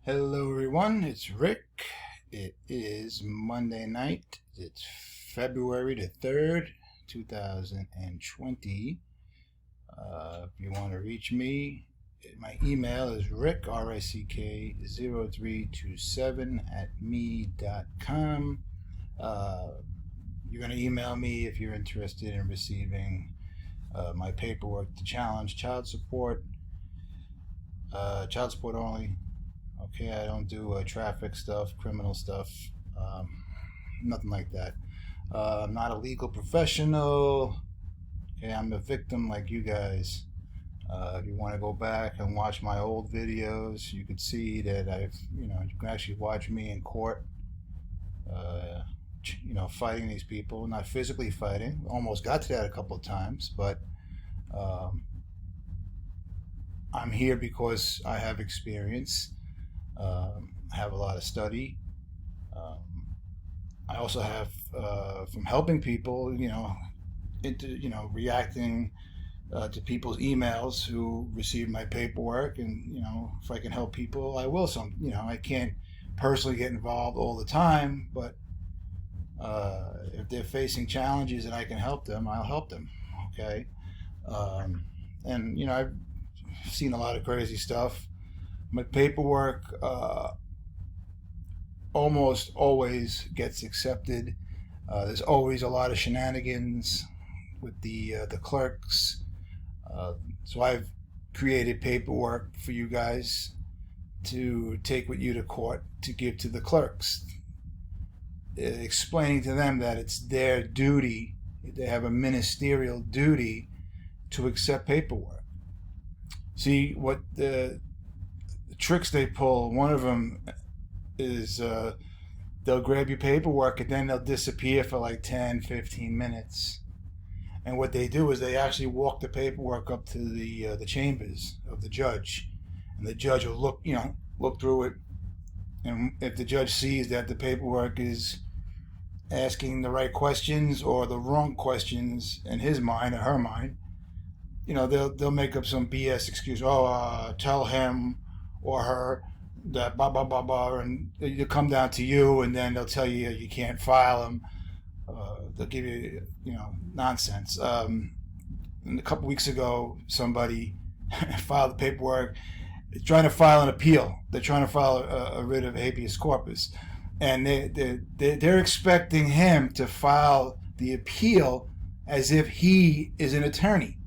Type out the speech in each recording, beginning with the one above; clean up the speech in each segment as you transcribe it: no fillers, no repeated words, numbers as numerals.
Hello everyone, it's Rick. It is Monday night. It's February the 3rd, 2020. If you want to reach me, my email is rick, R-I-C-K, 0327 at me.com. You're going to email me if you're interested in receiving my paperwork to challenge child support only. Okay, I don't do traffic stuff, criminal stuff, nothing like that. I'm not a legal professional. Okay, I'm a victim like you guys. If you want to go back and watch my old videos, you could see that you can actually watch me in court, fighting these people. Not physically fighting. Almost got to that a couple of times, but I'm here because I have experience. Have a lot of study. I also have from helping people, reacting to people's emails who receive my paperwork, and if I can help people, I will. I can't personally get involved all the time, but if they're facing challenges and I can help them, I'll help them. Okay, and I've seen a lot of crazy stuff. My paperwork almost always gets accepted. There's always a lot of shenanigans with the clerks. So I've created paperwork for you guys to take with you to court to give to the clerks, explaining to them that it's their duty. They have a ministerial duty to accept paperwork. See, what the tricks they pull, one of them is they'll grab your paperwork and then they'll disappear for like 10-15 minutes. And what they do is they actually walk the paperwork up to the chambers of the judge, and the judge will look through it, and if the judge sees that the paperwork is asking the right questions or the wrong questions in his mind or her mind, they'll make up some BS excuse. Tell him or her that blah blah blah blah, and they'll come down to you, and then they'll tell you you can't file them. They'll give you nonsense. And a couple weeks ago, somebody filed the paperwork, trying to file an appeal. They're trying to file a writ of habeas corpus, and they're expecting him to file the appeal as if he is an attorney.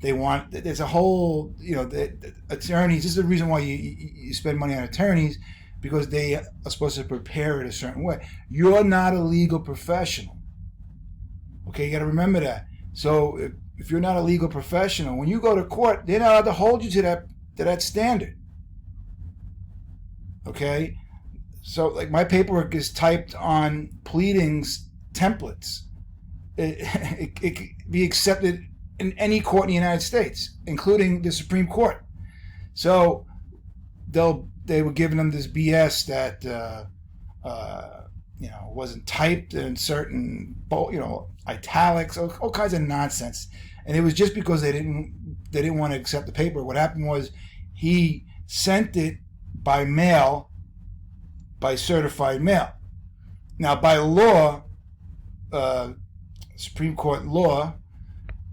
There's a whole, the attorneys, this is the reason why you spend money on attorneys, because they are supposed to prepare it a certain way. You're not a legal professional. Okay, you got to remember that. So if you're not a legal professional, when you go to court, they're not allowed to hold you to that standard. Okay? So like my paperwork is typed on pleadings templates. It can be accepted in any court in the United States, including the Supreme Court. So they were giving them this BS that wasn't typed in certain italics, all kinds of nonsense, and it was just because they didn't want to accept the paper. What happened was he sent it by mail, by certified mail. Now by law, Supreme Court law,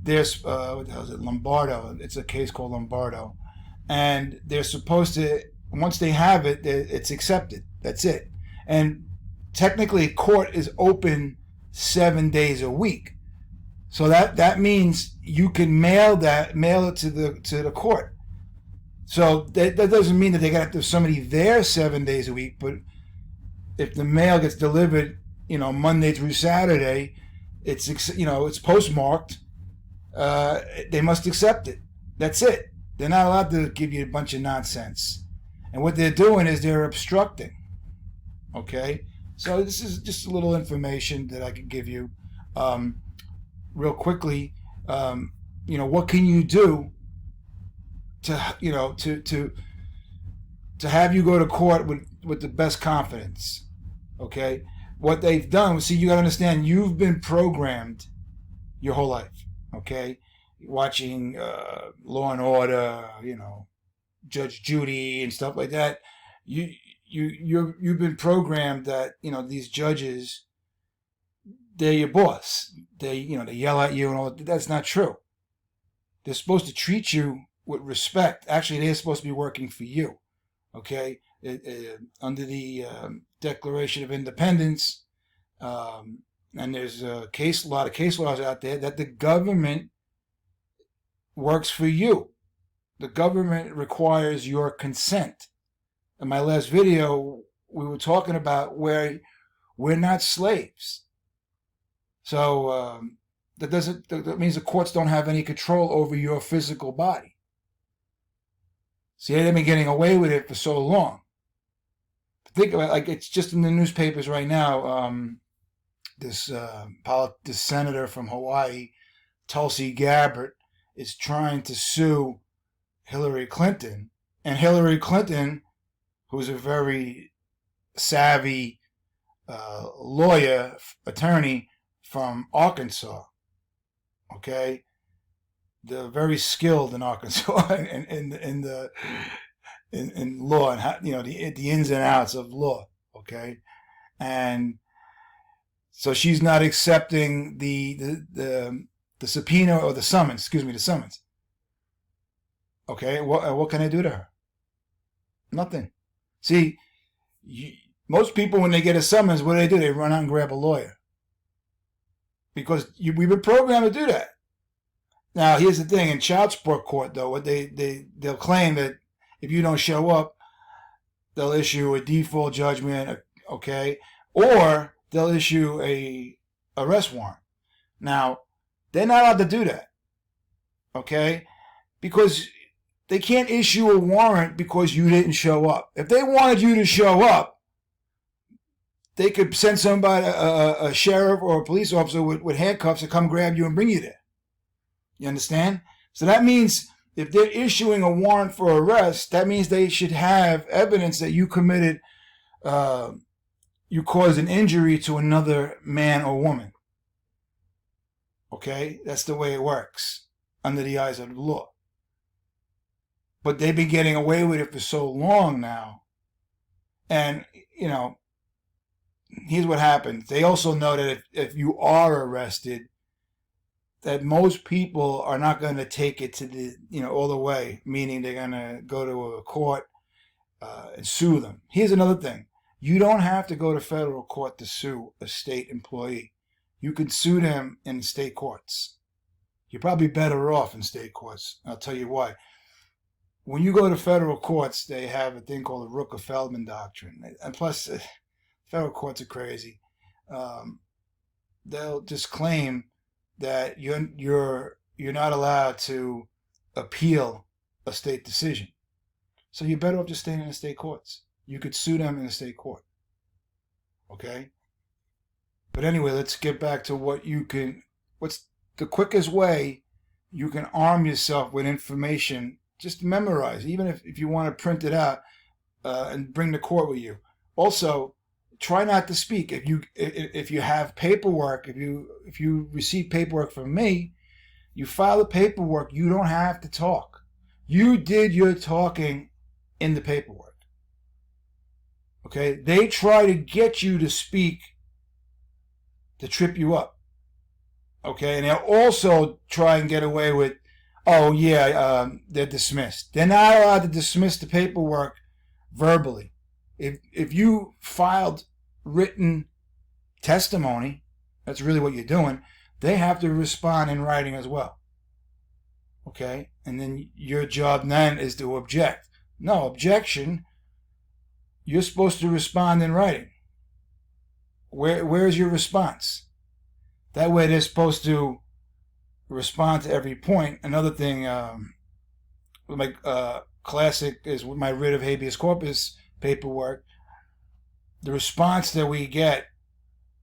there's what the hell is it, Lombardo. It's a case called Lombardo, and they're supposed to, once they have it, it's accepted. That's it. And technically, court is open 7 days a week, so that means you can mail it to the court. So that doesn't mean that they got to have somebody there 7 days a week, but if the mail gets delivered, Monday through Saturday, it's postmarked. They must accept it. That's it. They're not allowed to give you a bunch of nonsense. And what they're doing is they're obstructing. Okay? So this is just a little information that I can give you real quickly. What can you do to have you go to court with the best confidence? Okay? What they've done, see, you got to understand, you've been programmed your whole life. Okay, watching Law and Order, Judge Judy and stuff like that. You've been programmed that these judges, they're your boss. They yell at you and all. That's not true. They're supposed to treat you with respect. Actually, they're supposed to be working for you. Okay, under the Declaration of Independence, and there's a lot of case laws out there that the government works for you. The government requires your consent. In my last video, we were talking about where we're not slaves. So that means the courts don't have any control over your physical body. See, they've been getting away with it for so long. Think about it, like it's just in the newspapers right now. This senator from Hawaii, Tulsi Gabbard, is trying to sue Hillary Clinton, and Hillary Clinton, who's a very savvy attorney from Arkansas. Okay, they're very skilled in Arkansas in law and how, the ins and outs of law. Okay, and so she's not accepting the subpoena or the summons. Excuse me, the summons. Okay, what can I do to her? Nothing. See, most people, when they get a summons, what do? They run out and grab a lawyer. Because we've been programmed to do that. Now, here's the thing. In child support court, though, what they'll claim that if you don't show up, they'll issue a default judgment, okay? Or they'll issue a arrest warrant. Now, they're not allowed to do that, okay? Because they can't issue a warrant because you didn't show up. If they wanted you to show up, they could send somebody, a sheriff or a police officer with handcuffs to come grab you and bring you there. You understand? So that means if they're issuing a warrant for arrest, that means they should have evidence that you committed, you caused an injury to another man or woman. Okay? That's the way it works under the eyes of the law. But they've been getting away with it for so long now. And, here's what happens. They also know that if you are arrested, that most people are not going to take it to the, all the way, meaning they're going to go to a court and sue them. Here's another thing. You don't have to go to federal court to sue a state employee. You can sue them in state courts. You're probably better off in state courts. I'll tell you why. When you go to federal courts, they have a thing called the Rooker-Feldman doctrine. And plus, federal courts are crazy. They'll just claim that you're not allowed to appeal a state decision. So you're better off just staying in the state courts. You could sue them in the state court. Okay? But anyway, let's get back to what's the quickest way you can arm yourself with information. Just memorize, even if you want to print it out and bring the court with you. Also, try not to speak. If you have paperwork, if you receive paperwork from me, you file the paperwork. You don't have to talk. You did your talking in the paperwork. Okay? They try to get you to speak to trip you up. Okay? And they'll also try and get away with, oh yeah, they're dismissed. They're not allowed to dismiss the paperwork verbally. If you filed written testimony, that's really what you're doing, they have to respond in writing as well. Okay? And then your job then is to object. No, objection, you're supposed to respond in writing. Where's your response? That way they're supposed to respond to every point. Another thing, my classic is with my writ of habeas corpus paperwork. The response that we get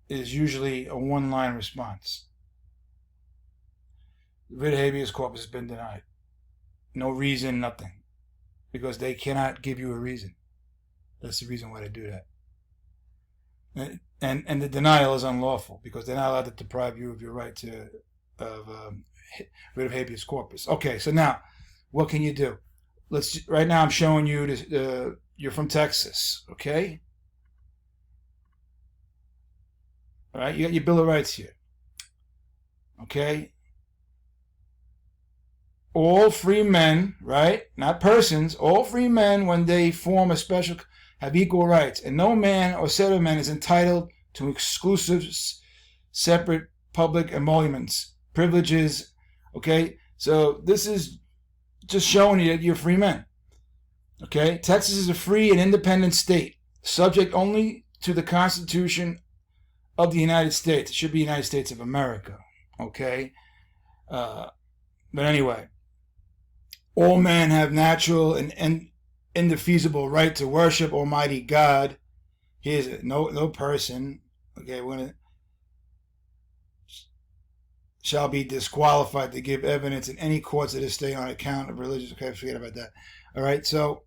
is usually a one-line response. The writ of habeas corpus has been denied. No reason, nothing. Because they cannot give you a reason. That's the reason why they do that. And the denial is unlawful because they're not allowed to deprive you of your right to writ of habeas corpus. Okay, so now, what can you do? right now I'm showing you this, you're from Texas, okay? All right, you got your Bill of Rights here, okay? All free men, right? Not persons. All free men, when they form a special, have equal rights, and no man or set of men is entitled to exclusive, separate public emoluments, privileges. Okay, so this is just showing you that you're free men. Okay, Texas is a free and independent state, subject only to the Constitution of the United States. It should be United States of America. Okay, but anyway, all men have natural and indefeasible right to worship Almighty God. Here's it. No person. Okay, we're gonna shall be disqualified to give evidence in any courts of the state on account of religious. Okay, forget about that. All right, so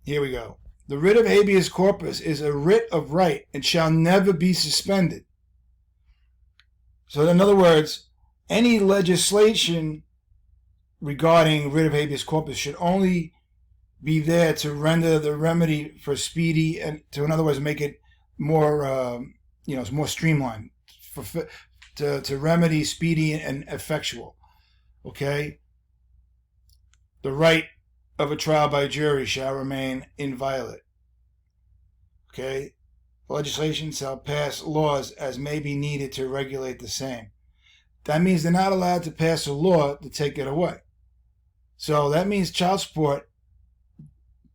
here we go. The writ of habeas corpus is a writ of right and shall never be suspended. So in other words, any legislation regarding writ of habeas corpus should only be there to render the remedy for speedy and to, in other words, make it more, more streamlined, to remedy speedy and effectual. Okay? The right of a trial by jury shall remain inviolate. Okay? Legislation shall pass laws as may be needed to regulate the same. That means they're not allowed to pass a law to take it away. So that means child support,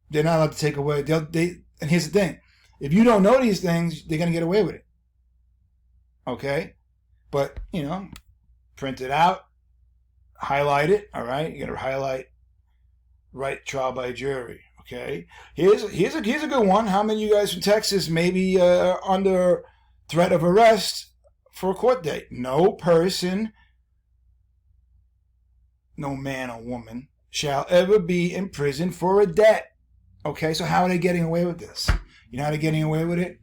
they're not allowed to take away. And here's the thing. If you don't know these things, they're going to get away with it. Okay? But, print it out, highlight it, all right? You're going to highlight right trial by jury, okay? Here's a good one. How many of you guys from Texas may be under threat of arrest for a court date? No person, no man or woman, shall ever be in prison for a debt. Okay, so how are they getting away with this? You know how they're getting away with it?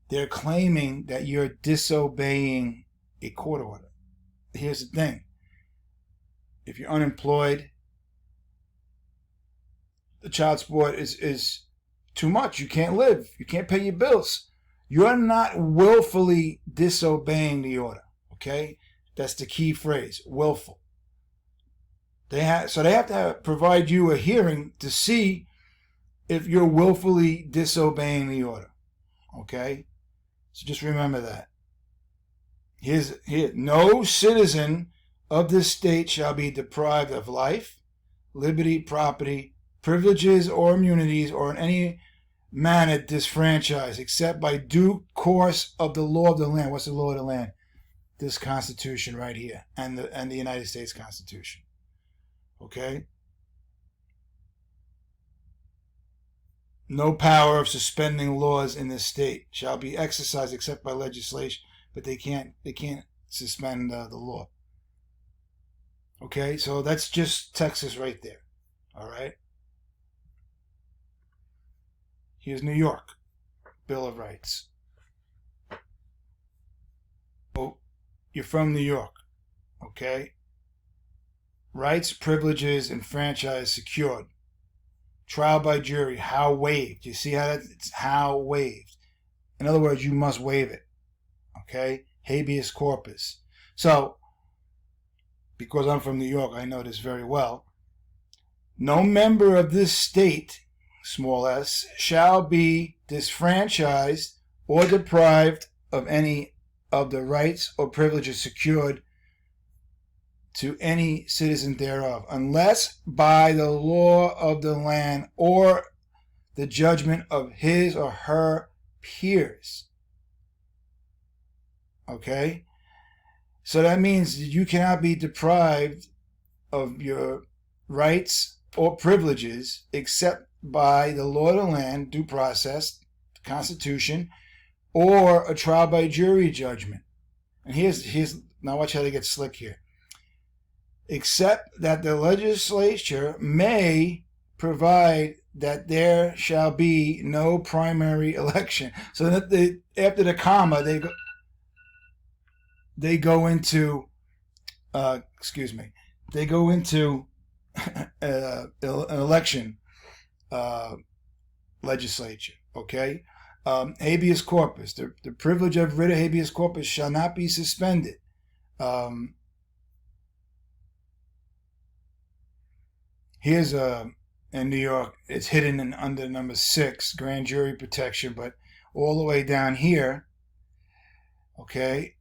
They're claiming that you're disobeying a court order. Here's the thing. If you're unemployed, the child support is too much. You can't live. You can't pay your bills. You're not willfully disobeying the order. Okay? That's the key phrase, willful. So they have to provide you a hearing to see if you're willfully disobeying the order. Okay? So just remember that. Here, no citizen of this state shall be deprived of life, liberty, property, privileges, or immunities, or in any manner disfranchised, except by due course of the law of the land. What's the law of the land? This Constitution right here, and the United States Constitution. Okay? No power of suspending laws in this state shall be exercised except by legislation, but they can't suspend the law. Okay, so that's just Texas right there. All right. Here's New York, Bill of Rights. Oh, you're from New York. Okay. Rights, privileges, and franchise secured. Trial by jury, how waived. You see how it's how waived. In other words, you must waive it. Okay? Habeas corpus. So, because I'm from New York, I know this very well. No member of this state, small s, shall be disfranchised or deprived of any of the rights or privileges secured to any citizen thereof, unless by the law of the land or the judgment of his or her peers. Okay? So that means you cannot be deprived of your rights or privileges except by the law of the land, due process, the Constitution, or a trial by jury judgment. And here's now watch how they get slick here. Except that the legislature may provide that there shall be no primary election. So that after the comma, they go into an election legislature. Okay, habeas corpus. The privilege of writ of habeas corpus shall not be suspended. Here's in New York, it's hidden in under number 6, grand jury protection, but all the way down here, okay,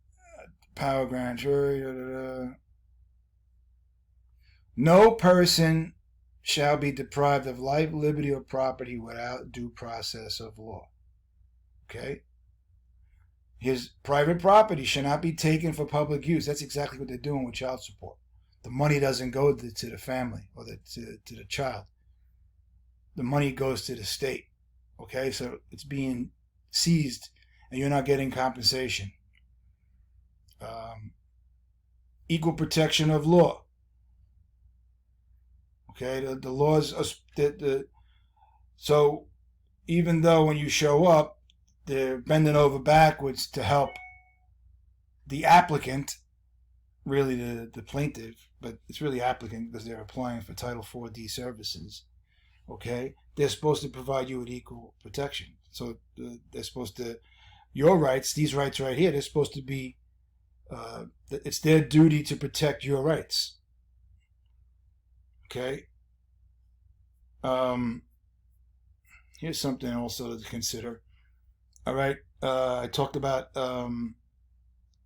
power grand jury. No person shall be deprived of life, liberty, or property without due process of law. Okay? His private property shall not be taken for public use. That's exactly what they're doing with child support. The money doesn't go to the family or to the child. The money goes to the state. Okay? So it's being seized and you're not getting compensation. Equal protection of law. Okay, the laws are, so even though when you show up, they're bending over backwards to help the applicant, really the plaintiff, but it's really applicant because they're applying for Title 4D services. Okay, they're supposed to provide you with equal protection. So they're supposed to, your rights, these rights right here, they're supposed to be, it's their duty to protect your rights. Okay. Here's something also to consider. All right. I talked about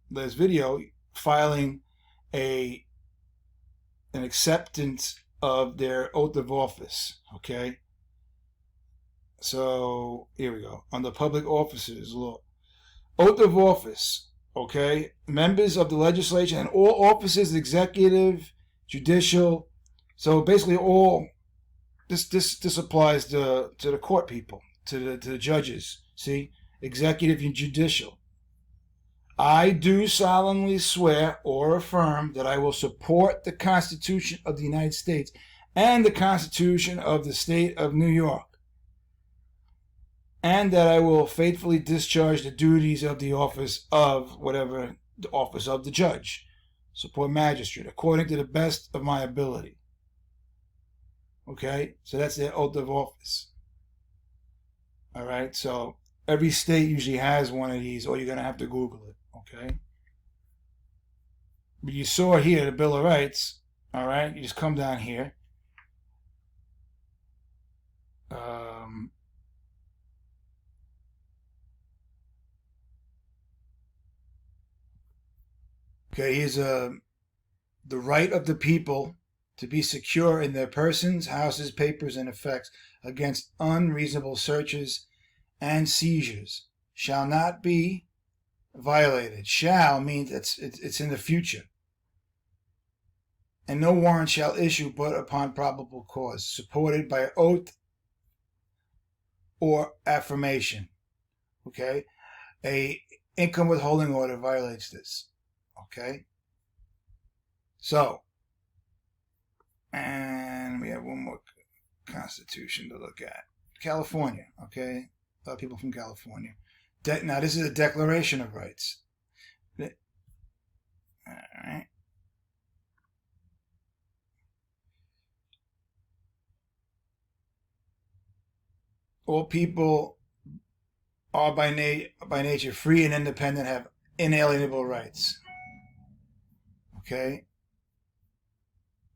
this video filing an acceptance of their oath of office. Okay. So here we go. On the public officers law, oath of office. Okay. Members of the legislature and all offices, executive, judicial. So basically all this applies to the court people, to the judges. See, executive and judicial. I do solemnly swear or affirm that I will support the Constitution of the United States and the Constitution of the State of New York, and that I will faithfully discharge the duties of the office of whatever the office of the judge, support magistrate, according to the best of my ability. Okay, so that's their oath of office. All right, so every state usually has one of these, or you're going to have to Google it. Okay, but you saw here the Bill of Rights. All right, you just come down here. Okay, here's the right of the people to be secure in their persons, houses, papers, and effects against unreasonable searches and seizures shall not be violated. Shall means it's in the future. And no warrant shall issue but upon probable cause, supported by oath or affirmation. Okay? A income withholding order violates this. Okay? So, and we have one more constitution to look at. California, okay? A lot of people from California. Now, this is a Declaration of Rights. All right. All people are by nature free and independent, have inalienable rights. Okay?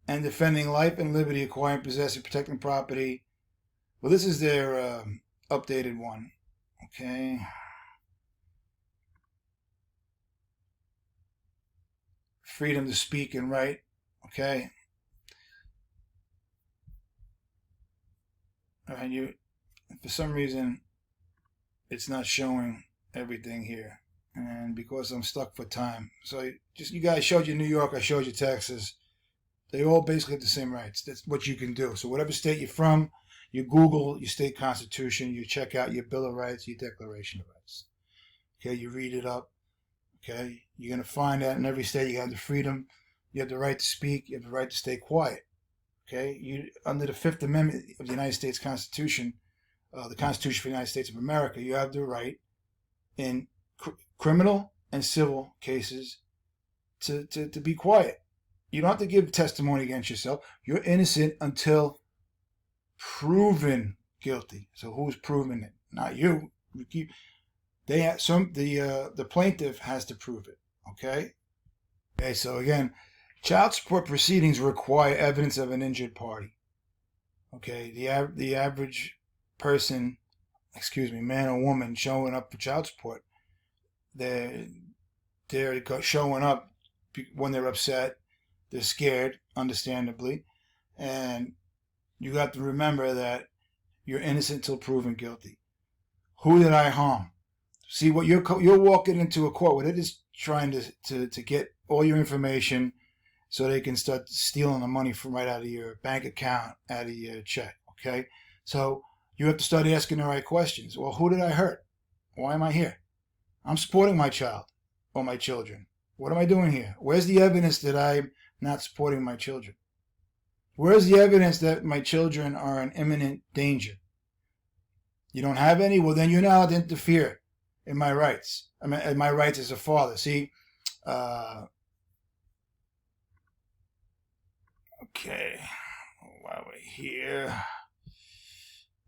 And defending life and liberty, acquiring, possessing, protecting property. Well, this is their updated one. Okay. Freedom to speak and write. Okay. And you, for some reason, it's not showing everything here. And because I'm stuck for time. So just, you guys showed you New York, I showed you Texas. They all basically have the same rights. That's what you can do. So whatever state you're from, you Google your state constitution, you check out your Bill of Rights, your Declaration of Rights. Okay, you read it up. Okay, you're going to find that in every state you have the freedom, you have the right to speak, you have the right to stay quiet. Okay, you under the Fifth Amendment of the United States Constitution, the Constitution for the United States of America, you have the right in criminal and civil cases to be quiet. You don't have to give testimony against yourself. You're innocent until proven guilty. So who's proving it? Not you. The plaintiff has to prove it. Okay. Okay. So again, child support proceedings require evidence of an injured party. Okay. The average person, man or woman, showing up for child support, they're showing up when they're upset. They're scared, understandably, and you got to remember that you're innocent till proven guilty. Who did I harm? See, what you're walking into a court where they're just trying to get all your information so they can start stealing the money from right out of your bank account, out of your check. Okay, so you have to start asking the right questions. Well, who did I hurt? Why am I here? I'm supporting my child or my children. What am I doing here? Where's the evidence that I'm not supporting my children? Where's the evidence that my children are in imminent danger? You don't have any? Well, then you're not allowed to interfere in my rights. I mean, in my rights as a father. See, okay, while we're here,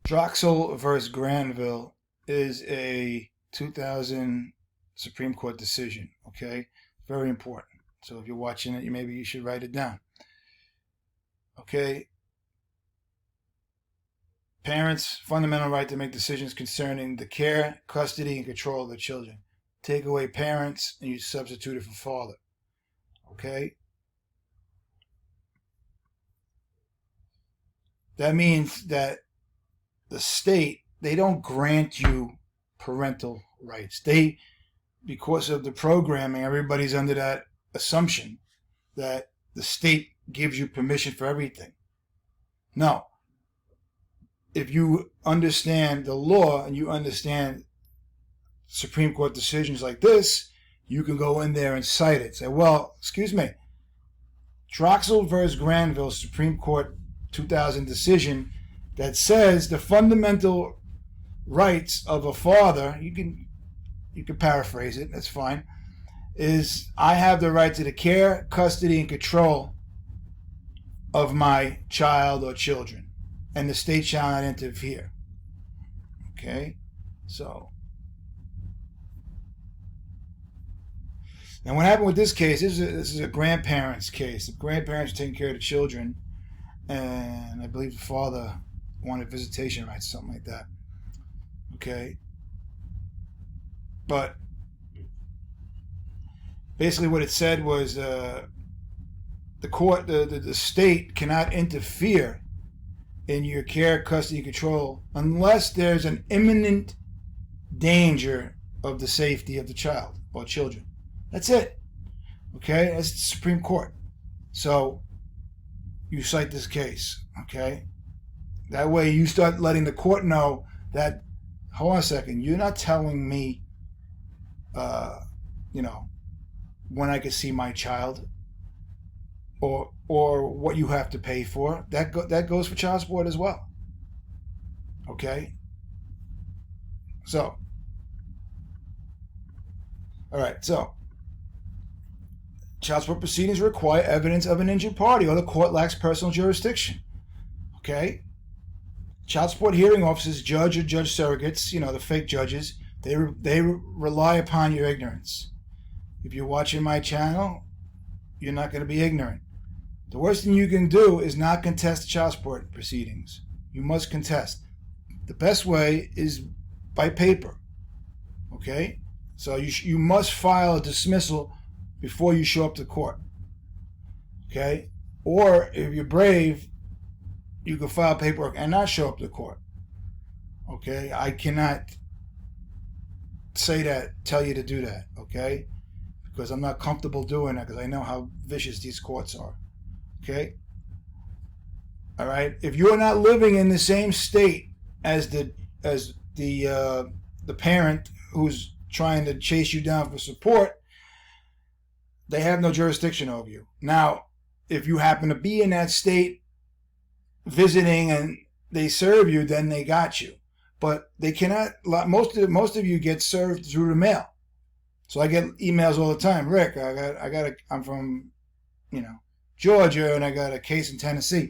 Droxel versus Granville is a 2000 Supreme Court decision. Okay, very important. So if you're watching it, maybe you should write it down. Okay. Parents' fundamental right to make decisions concerning the care, custody, and control of their children. Take away parents and you substitute it for father. Okay? That means that the state, they don't grant you parental rights. Because of the programming, everybody's under that assumption that the state gives you permission for everything. No. If you understand the law and you understand Supreme Court decisions like this, you can go in there and cite it. Say, well, excuse me, Droxel versus Granville, Supreme Court 2000 decision that says the fundamental rights of a father, you can paraphrase it, that's fine, is I have the right to the care, custody, and control of my child or children, and the state shall not interfere. Okay? So, now what happened with this case, this is a grandparent's case. The grandparents are taking care of the children, and I believe the father wanted visitation rights, something like that. Okay? But basically what it said was the state cannot interfere in your care, custody, and control unless there's an imminent danger of the safety of the child or children. That's it. Okay? That's the Supreme Court. So you cite this case. Okay? That way you start letting the court know that, hold on a second, you're not telling me when I can see my child or what you have to pay for. That goes for child support as well. Okay? So, all right, so child support proceedings require evidence of an injured party or the court lacks personal jurisdiction. Okay? Child support hearing officers, judge or judge surrogates, the fake judges, they rely upon your ignorance. If you're watching my channel, you're not going to be ignorant. The worst thing you can do is not contest child support proceedings. You must contest. The best way is by paper. Okay? So you must file a dismissal before you show up to court. Okay? Or if you're brave, you can file paperwork and not show up to court. Okay? I cannot tell you to do that. Okay? Because I'm not comfortable doing that because I know how vicious these courts are. Okay? All right? If you're not living in the same state as the parent who's trying to chase you down for support, they have no jurisdiction over you. Now, if you happen to be in that state visiting and they serve you, then they got you. But they cannot. Most of you get served through the mail. So I get emails all the time. Rick, I'm from, Georgia and I got a case in Tennessee.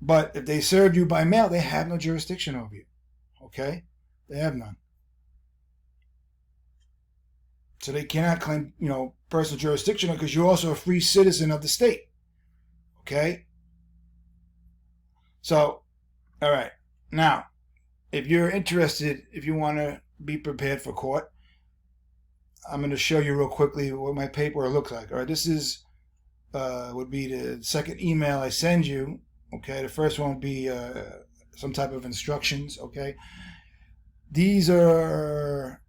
But if they served you by mail, they have no jurisdiction over you. Okay? They have none. So they cannot claim, personal jurisdiction because you're also a free citizen of the state. Okay? So, all right. Now, if you're interested, if you want to be prepared for court, I'm going to show you real quickly what my paperwork looks like. All right, this is would be the second email I send you. Okay, the first one would be some type of instructions. Okay, these are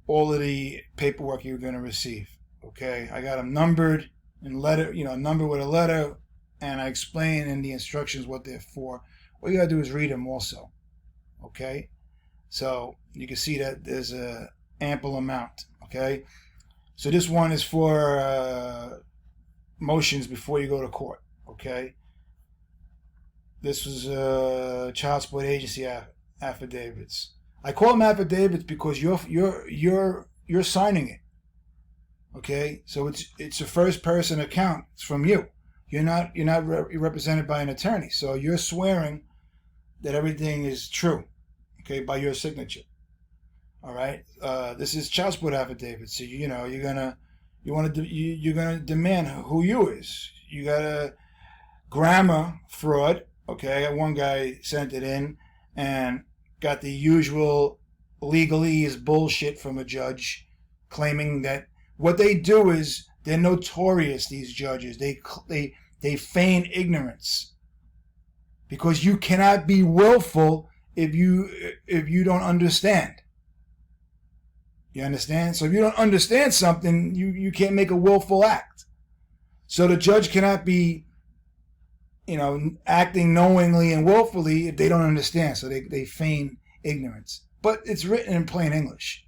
all of the paperwork you're going to receive. Okay, I got them numbered in letter, numbered with a letter, and I explain in the instructions what they're for. All you got to do is read them also. Okay, so you can see that there's a ample amount. Okay, so this one is for motions before you go to court. Okay, this was child support agency affidavits. I call them affidavits because you're signing it. Okay, so it's a first person account. It's from you. You're not represented by an attorney, so you're swearing that everything is true. Okay, by your signature. All right. This is child support affidavit. So you're gonna demand who you is. You got a grammar fraud. Okay, I got one guy sent it in and got the usual legalese bullshit from a judge, claiming that what they do is they're notorious. These judges, they feign ignorance because you cannot be willful if you don't understand. You understand? So if you don't understand something, you can't make a willful act. So the judge cannot be, acting knowingly and willfully if they don't understand. So they feign ignorance. But it's written in plain English.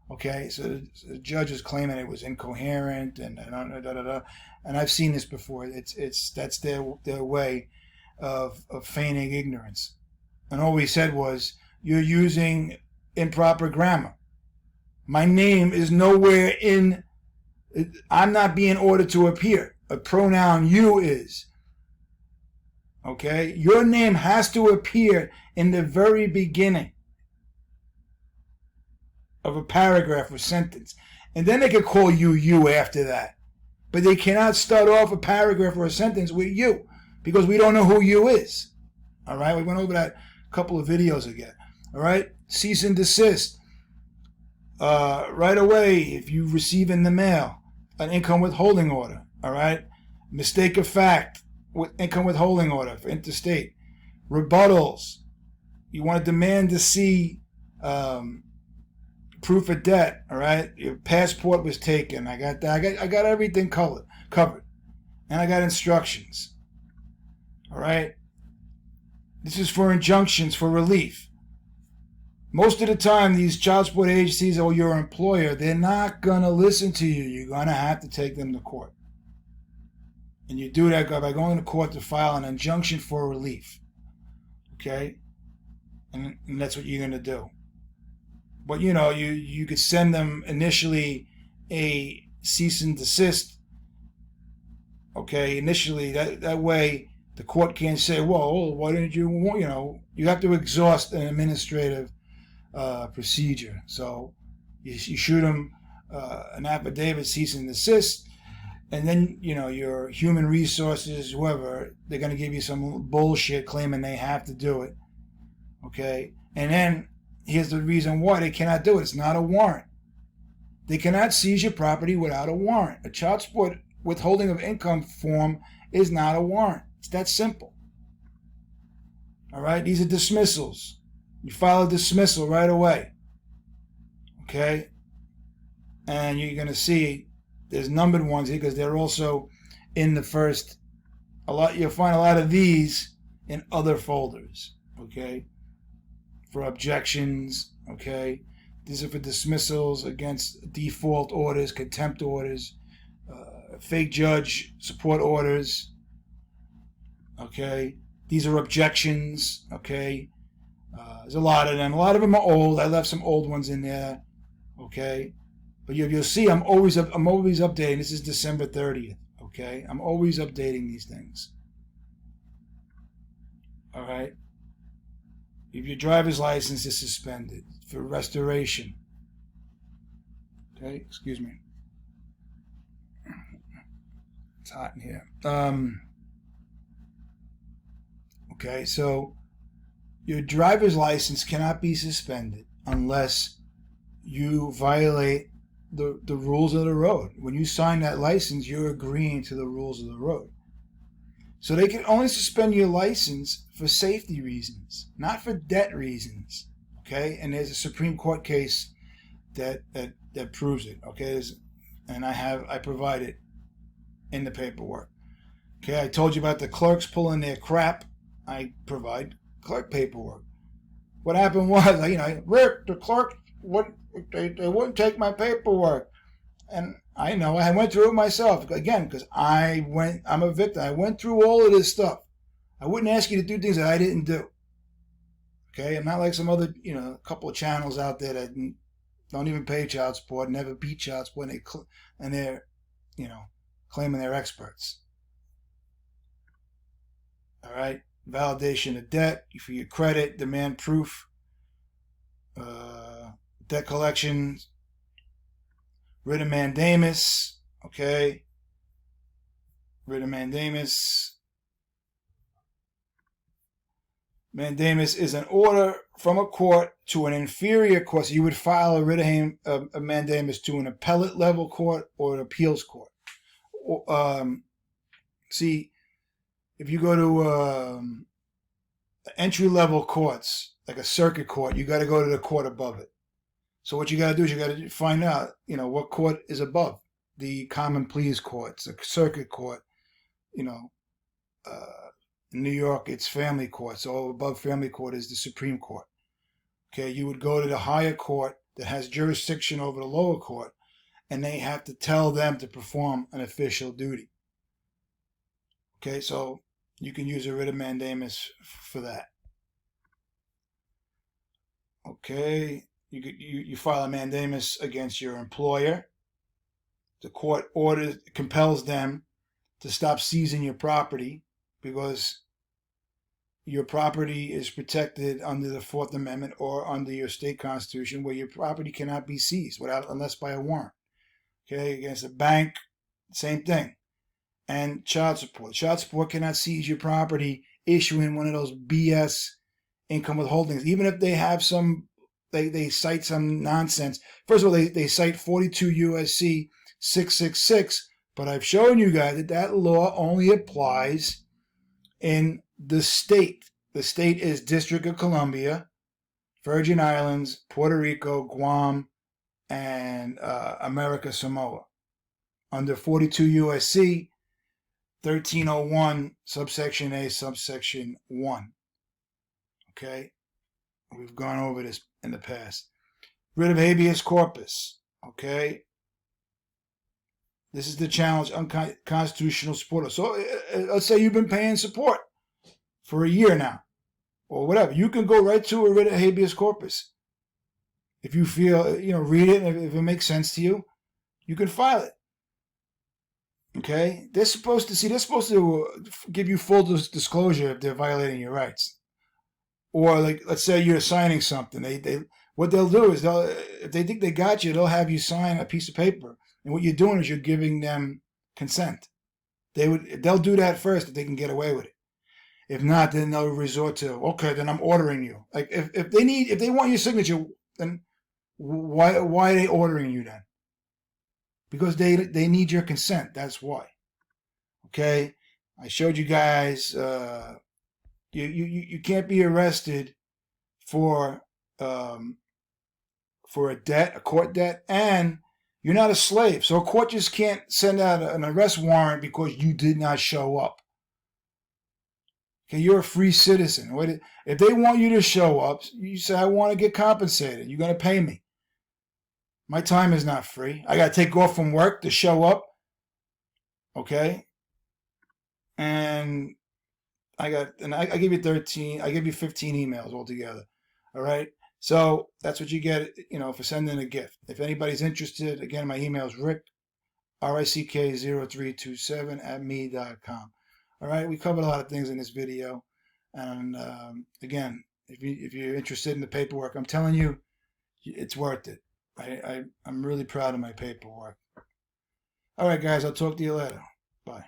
Okay? So the judge is claiming it was incoherent and and I've seen this before. That's their way of feigning ignorance. And all we said was, you're using improper grammar. My name is nowhere in, I'm not being ordered to appear. A pronoun you is. Okay? Your name has to appear in the very beginning of a paragraph or sentence. And then they could call you after that. But they cannot start off a paragraph or a sentence with you because we don't know who you is. All right? We went over that a couple of videos ago. All right? Cease and desist. Right away, if you receive in the mail an income withholding order, all right? Mistake of fact with income withholding order for interstate. Rebuttals. You want to demand to see proof of debt, all right? Your passport was taken. I got that. I got everything covered. And I got instructions. All right? This is for injunctions for relief. Most of the time, these child support agencies or your employer, they're not going to listen to you. You're going to have to take them to court. And you do that by going to court to file an injunction for relief. Okay? And that's what you're going to do. But, you could send them initially a cease and desist. Okay? Initially, that way the court can't say, well, why didn't you, you have to exhaust an administrative procedure. So you shoot them an affidavit, cease and desist, and then your human resources, whoever, they're going to give you some bullshit claiming they have to do it. Okay, and then here's the reason why they cannot do it. It's not a warrant. They cannot seize your property without a warrant. A child support withholding of income form is not a warrant. It's that simple. All right, these are dismissals. You file a dismissal right away. Okay? And you're going to see there's numbered ones here because they're also in the first. You'll find a lot of these in other folders. Okay? For objections. Okay? These are for dismissals against default orders, contempt orders, fake judge support orders. Okay? These are objections. Okay? There's a lot of them. A lot of them are old. I left some old ones in there. Okay? But you'll see I'm always updating. This is December 30th. Okay, I'm always updating these things. All right. If your driver's license is suspended for restoration. Okay, excuse me. It's hot in here. Okay, so your driver's license cannot be suspended unless you violate the rules of the road. When you sign that license, you're agreeing to the rules of the road. So they can only suspend your license for safety reasons, not for debt reasons. Okay, and there's a Supreme Court case that proves it. Okay, and I provide it in the paperwork. Okay, I told you about the clerks pulling their crap. I provide clerk paperwork. What happened was, Rick, the clerk, they wouldn't take my paperwork. And I know, I went through it myself. Again, because I'm a victim. I went through all of this stuff. I wouldn't ask you to do things that I didn't do. Okay, I'm not like some other, a couple of channels out there that don't even pay child support, never beat child support, and they're, claiming they're experts. All right, validation of debt for your credit, demand proof, debt collection, writ of mandamus. Okay, writ of mandamus. Mandamus is an order from a court to an inferior court. So you would file a writ of mandamus to an appellate level court or an appeals court. See, if you go to entry level courts, like a circuit court, you got to go to the court above it. So what you got to do is you got to find out, what court is above the common pleas courts, the circuit court. In New York, it's family court. So above family court is the Supreme Court. Okay, you would go to the higher court that has jurisdiction over the lower court, and they have to tell them to perform an official duty. Okay, so you can use a writ of mandamus for that. Okay, you file a mandamus against your employer. The court compels them to stop seizing your property because your property is protected under the Fourth Amendment or under your state constitution, where your property cannot be seized unless by a warrant. Okay, against a bank, same thing. And child support. Child support cannot seize your property issuing one of those BS income withholdings, even if they have they cite some nonsense. First of all, they cite 42 USC 666, but I've shown you guys that law only applies in the state. The state is District of Columbia, Virgin Islands, Puerto Rico, Guam, and America Samoa. Under 42 USC 1301, subsection A, subsection 1. Okay? We've gone over this in the past. Writ of habeas corpus. Okay? This is the challenge, unconstitutional support. So let's say you've been paying support for a year now, or whatever. You can go right to a writ of habeas corpus. If you feel, read it, and if it makes sense to you, you can file it. Okay? They're supposed to give you full disclosure if they're violating your rights. Or like, let's say you're signing something. What they'll do is if they think they got you, they'll have you sign a piece of paper. And what you're doing is you're giving them consent. They'll do that first if they can get away with it. If not, then they'll resort to, okay, then I'm ordering you. Like if they want your signature, then why are they ordering you then? Because they need your consent. That's why. Okay, I showed you guys. You can't be arrested for a debt, a court debt, and you're not a slave. So a court just can't send out an arrest warrant because you did not show up. Okay, you're a free citizen. If they want you to show up, you say, I want to get compensated. You're going to pay me. My time is not free. I got to take off from work to show up. Okay? And I give you 15 emails altogether. All right? So that's what you get, for sending a gift. If anybody's interested, again, my email is rick0327@me.com. All right, we covered a lot of things in this video, and again, if you're interested in the paperwork, I'm telling you, it's worth it. I'm really proud of my paperwork. All right, guys, I'll talk to you later. Bye.